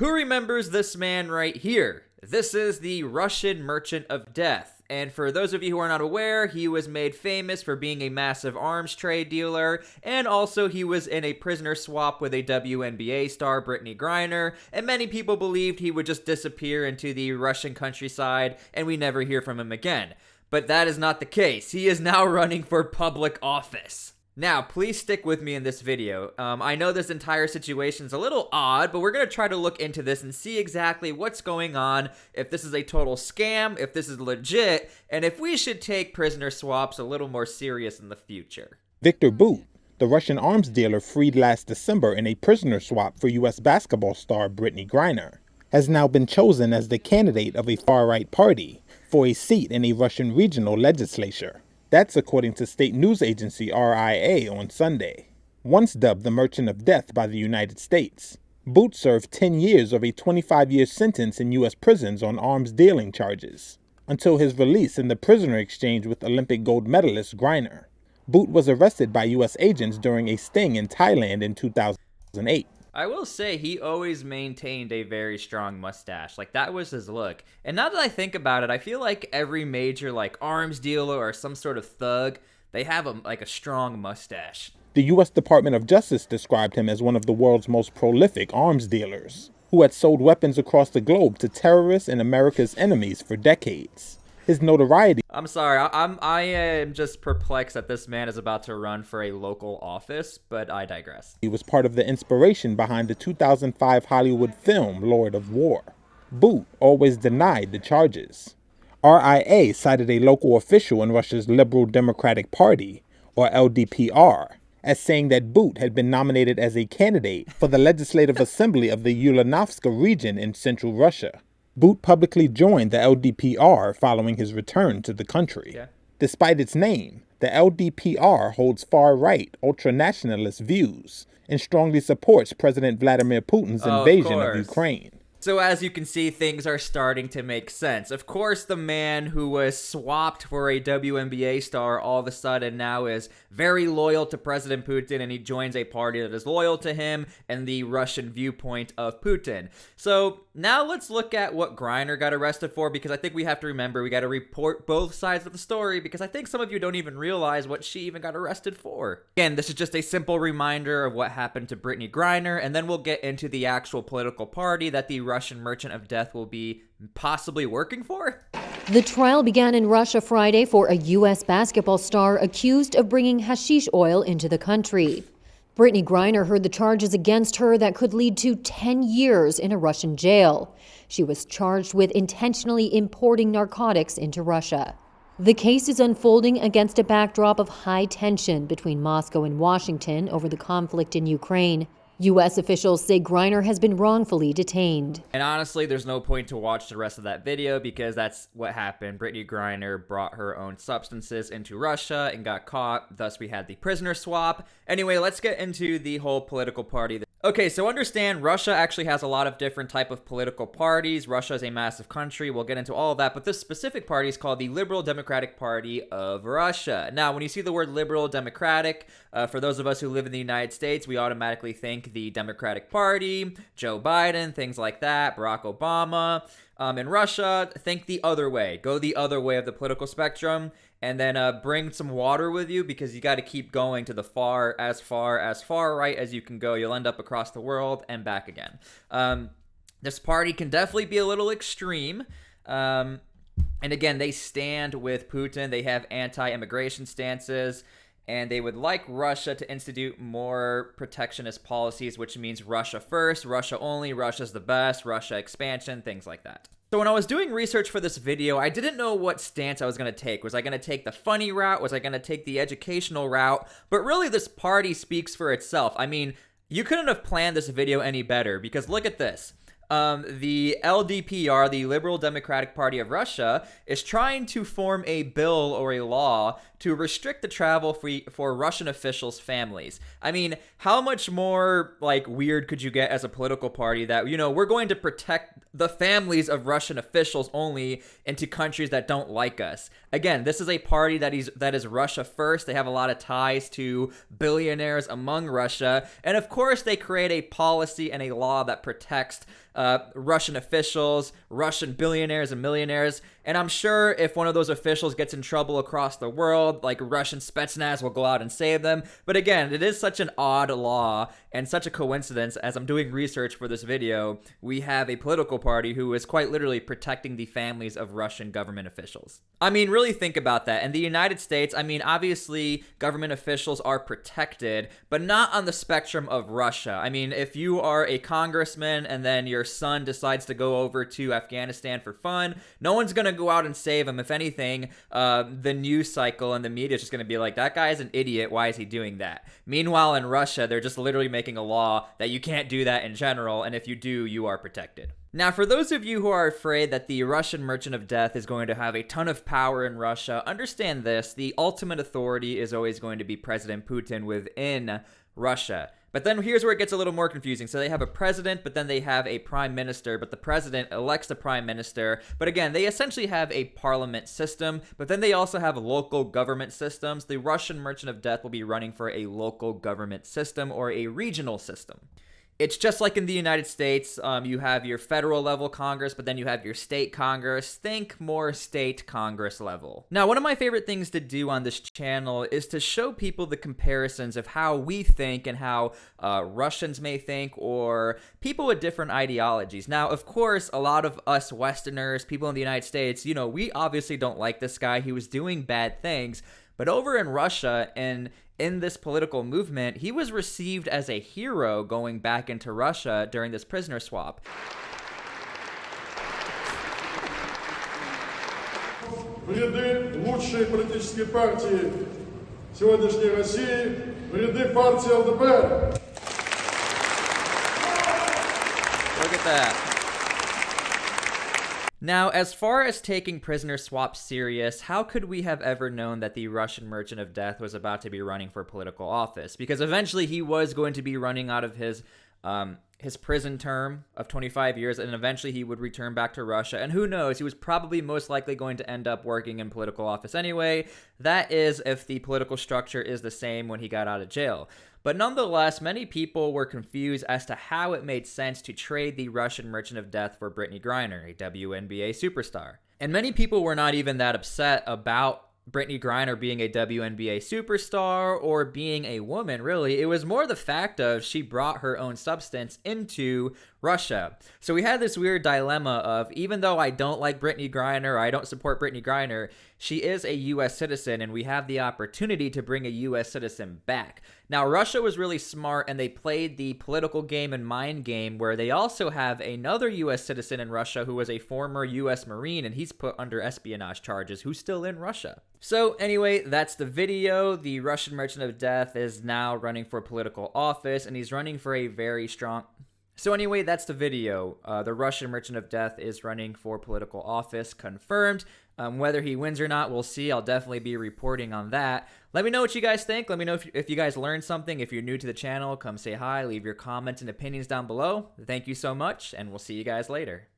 Who remembers this man right here? This is the Russian Merchant of Death. And for those of you who are not aware, he was made famous for being a massive arms trade dealer, and also he was in a prisoner swap with a WNBA star, Brittany Griner, and many people believed he would just disappear into the Russian countryside and we never hear from him again. But that is not the case. He is now running for public office. Now, please stick with me in this video. I know this entire situation is a little odd, but we're going to try to look into this and see exactly what's going on, if this is a total scam, if this is legit, and if we should take prisoner swaps a little more serious in the future. Victor Bout, the Russian arms dealer freed last December in a prisoner swap for U.S. basketball star Brittany Griner, has now been chosen as the candidate of a far-right party for a seat in a Russian regional legislature. That's according to state news agency RIA on Sunday. Once dubbed the Merchant of Death by the United States, Bout served 10 years of a 25-year sentence in U.S. prisons on arms dealing charges, until his release in the prisoner exchange with Olympic gold medalist Griner. Bout was arrested by U.S. agents during a sting in Thailand in 2008. I will say he always maintained a very strong mustache. Like, that was his look. And now that I think about it, I feel like every major arms dealer or some sort of thug, they have a strong mustache. The U.S. Department of Justice described him as one of the world's most prolific arms dealers, who had sold weapons across the globe to terrorists and America's enemies for decades. His notoriety... I'm sorry, I am just perplexed that this man is about to run for a local office, but I digress. He was part of the inspiration behind the 2005 Hollywood film Lord of War. Bout always denied the charges. RIA cited a local official in Russia's Liberal Democratic Party, or LDPR, as saying that Bout had been nominated as a candidate for the Legislative Assembly of the Ulanovska region in central Russia. Bout publicly joined the LDPR following his return to the country. Yeah. Despite its name, the LDPR holds far-right, ultra-nationalist views and strongly supports President Vladimir Putin's invasion of Ukraine. So as you can see, things are starting to make sense. Of course, the man who was swapped for a WNBA star all of a sudden now is very loyal to President Putin, and he joins a party that is loyal to him and the Russian viewpoint of Putin. So now let's look at what Griner got arrested for, because I think we have to remember we got to report both sides of the story, because I think some of you don't even realize what she even got arrested for. Again, this is just a simple reminder of what happened to Brittany Griner, and then we'll get into the actual political party that the Russian Merchant of Death will be possibly working for. The trial began in Russia Friday for a U.S. basketball star accused of bringing hashish oil into the country. Brittany Griner heard the charges against her that could lead to 10 years in a Russian jail. She was charged with intentionally importing narcotics into Russia. The case is unfolding against a backdrop of high tension between Moscow and Washington over the conflict in Ukraine. U.S. officials say Griner has been wrongfully detained. And honestly, there's no point to watch the rest of that video, because that's what happened. Brittany Griner brought her own substances into Russia and got caught. Thus, we had the prisoner swap. Anyway, let's get into the whole political party. Okay, so understand, Russia actually has a lot of different type of political parties. Russia is a massive country. We'll get into all of that, but this specific party is called the Liberal Democratic Party of Russia. Now, when you see the word Liberal Democratic, for those of us who live in the United States, we automatically think the Democratic Party, Joe Biden, things like that, Barack Obama. In Russia, think the other way. Go the other way of the political spectrum, and then bring some water with you, because you got to keep going to the far right as you can go. You'll end up across the world and back again. This party can definitely be a little extreme. And again, they stand with Putin. They have anti-immigration stances, and they would like Russia to institute more protectionist policies, which means Russia first, Russia only, Russia's the best, Russia expansion, things like that. So when I was doing research for this video, I didn't know what stance I was going to take. Was I going to take the funny route? Was I going to take the educational route? But really, this party speaks for itself. I mean, you couldn't have planned this video any better, because look at this. The LDPR, the Liberal Democratic Party of Russia, is trying to form a bill or a law to restrict the travel for Russian officials' families. I mean, how much more, weird could you get as a political party that, we're going to protect the families of Russian officials only into countries that don't like us? Again, this is a party that is Russia first. They have a lot of ties to billionaires among Russia. And of course, they create a policy and a law that protects Russian officials, Russian billionaires and millionaires. And I'm sure if one of those officials gets in trouble across the world, like Russian Spetsnaz will go out and save them. But again, it is such an odd law and such a coincidence. As I'm doing research for this video, we have a political party who is quite literally protecting the families of Russian government officials. I mean, really think about that. In the United States, I mean, obviously government officials are protected, but not on the spectrum of Russia. I mean, if you are a congressman and then your son decides to go over to Afghanistan for fun, no one's going to go out and save him. If anything, the news cycle and the media is just going to be like, that guy is an idiot. Why is he doing that? Meanwhile, in Russia, they're just literally making a law that you can't do that in general, and if you do, you are protected. Now, for those of you who are afraid that the Russian Merchant of Death is going to have a ton of power in Russia, understand this: the ultimate authority is always going to be President Putin within Russia. But then here's where it gets a little more confusing. So they have a president, but then they have a prime minister, but the president elects the prime minister. But again, they essentially have a parliament system, but then they also have local government systems. The Russian Merchant of Death will be running for a local government system or a regional system. It's just like in the United States, you have your federal level Congress, but then you have your state Congress. Think more state Congress level. Now, one of my favorite things to do on this channel is to show people the comparisons of how we think and how Russians may think, or people with different ideologies. Now, of course, a lot of us Westerners, people in the United States, you know, we obviously don't like this guy. He was doing bad things. But over in Russia and in this political movement, he was received as a hero going back into Russia during this prisoner swap. В ряды лучшей политической партии сегодняшней России, в ряды партии ЛДПР. Look at that. Now, as far as taking prisoner swaps serious, how could we have ever known that the Russian Merchant of Death was about to be running for political office? Because eventually he was going to be running out of his prison term of 25 years, and eventually he would return back to Russia. And who knows, he was probably most likely going to end up working in political office anyway. That is, if the political structure is the same when he got out of jail. But nonetheless, many people were confused as to how it made sense to trade the Russian Merchant of Death for Brittany Griner, a WNBA superstar. And many people were not even that upset about Brittany Griner being a WNBA superstar or being a woman, really. It was more the fact of she brought her own substance into Russia. So we had this weird dilemma of, even though I don't like Brittany Griner, or I don't support Brittany Griner, she is a U.S. citizen, and we have the opportunity to bring a U.S. citizen back. Now, Russia was really smart, and they played the political game and mind game where they also have another U.S. citizen in Russia who was a former U.S. Marine, and he's put under espionage charges, who's still in Russia. So anyway, that's the video. The Russian Merchant of Death is now running for political office, and he's running for a very strong... So anyway, that's the video. The Russian Merchant of Death is running for political office, confirmed. Whether he wins or not, we'll see. I'll definitely be reporting on that. Let me know what you guys think. Let me know if you guys learned something. If you're new to the channel, come say hi. Leave your comments and opinions down below. Thank you so much, and we'll see you guys later.